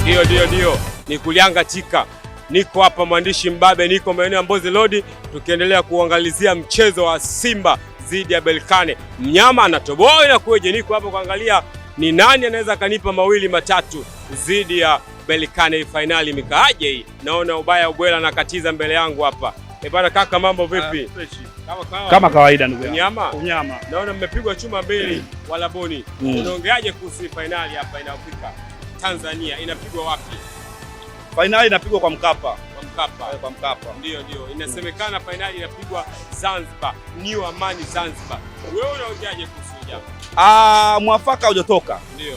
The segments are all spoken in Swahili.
Ndio. Ni Kulianga Tika. Niko hapa mwandishi mbabe, niko maeneo ya Mbozi Road tukiendelea kuangalizia mchezo wa Simba dhidi ya Berkane. Mnyama anatoboa na kueje, niko hapa kuangalia ni nani anaweza kanipa mawili matatu dhidi ya Berkane. Hii finali mikaaje hii? Naona ubaya ubwela nakatiza mbele yangu hapa. Bana kaka, mambo vipi? Kama kawaida ndugu yangu. Unyama. Naona mmepigwa chuma mbili wala boni. Unaongeaje kuhusu finali hapa inafika Tanzania, inapigwa wapi? Finali inapigwa kwa Mkapa. Kwa Mkapa. Ndio. Inasemekana finali inapigwa Zanzibar, New Amani Zanzibar. Wewe unaongeaje kuhusu jambo? Mwafaka hujatoka. Ndio.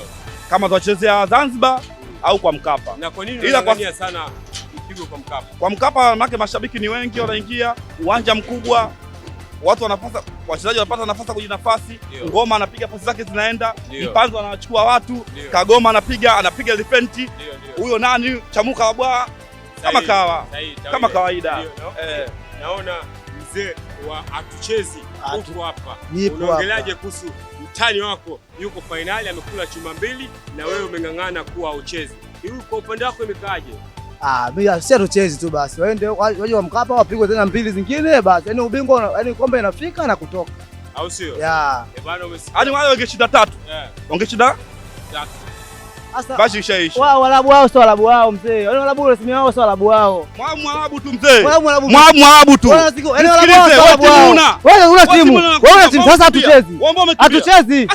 Kama tunachezea Zanzibar au kwa Mkapa. Na kwa nini unangania sana ipigwe kwa Mkapa? Kwa Mkapa maana mashabiki ni wengi wanaingia, uwanja mkubwa. Watu wanapata, wachezaji wanapata nafasi kujinafasi. Ngoma anapiga pasi zake zinaenda, Mpanzo anachukua watu. Kagoma anapiga defense. Huyo nani Chamuka Wabwa kama kawaida. Naona mzee wa atuchezi huko hapa. Unaongeleaje kuhusu mtani wako yuko finali amekula chuma mbili na wewe umeng'ang'ana kuwa uchezi? Hiyo kwa upande wako imekaaje? Mimi si tuchezi tu basi. Waende waje wa Mkapa wapigwe tena mbili zingine basi. Yaani ubingwa, yaani kombe inafika na kutoka. Au sio? Bwana umesikia. Yaani wale wangeshinda 3. Wangeshinda 3. Sasa basi ishaisha. Wao walabu wao sio walabu wao mzee. Yaani walabu rasmi wao sio walabu wao. Mwarabu tu mzee. Mwarabu tu. Yaani walabu wao. Wewe una timu. Wewe una timu sasa hatuchezi. Hatuchezi.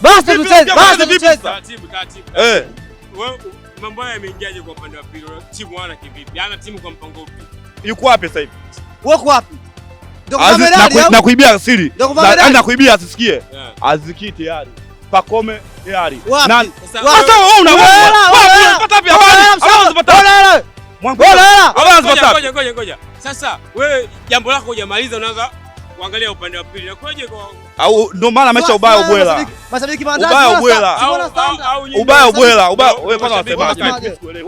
Basi tucheze. Basi tucheze. Taratibu. Wewe mambo haya yameingiaje kwa upande wa pili? Timu wana kivipi? Ana timu kwa mpango upi? Yuko wapi sasa hivi? Wako wapi? Ndio kwa medali au? Nakuibia siri. Nakuibia asisikie. Aziki tayari. Pakome tayari. Nani? Sasa wewe unaweza. Unapata wapi habari? Ngoja. Sasa wewe jambo lako hujamaliza, unaanza kuangalia upande wa pili. Nakuaje kwa au ndio maana amesha ubaya ubwela. Mashabiki maandazi. Ubaya ubwela. Wewe kwanza unasemaje? Tulia.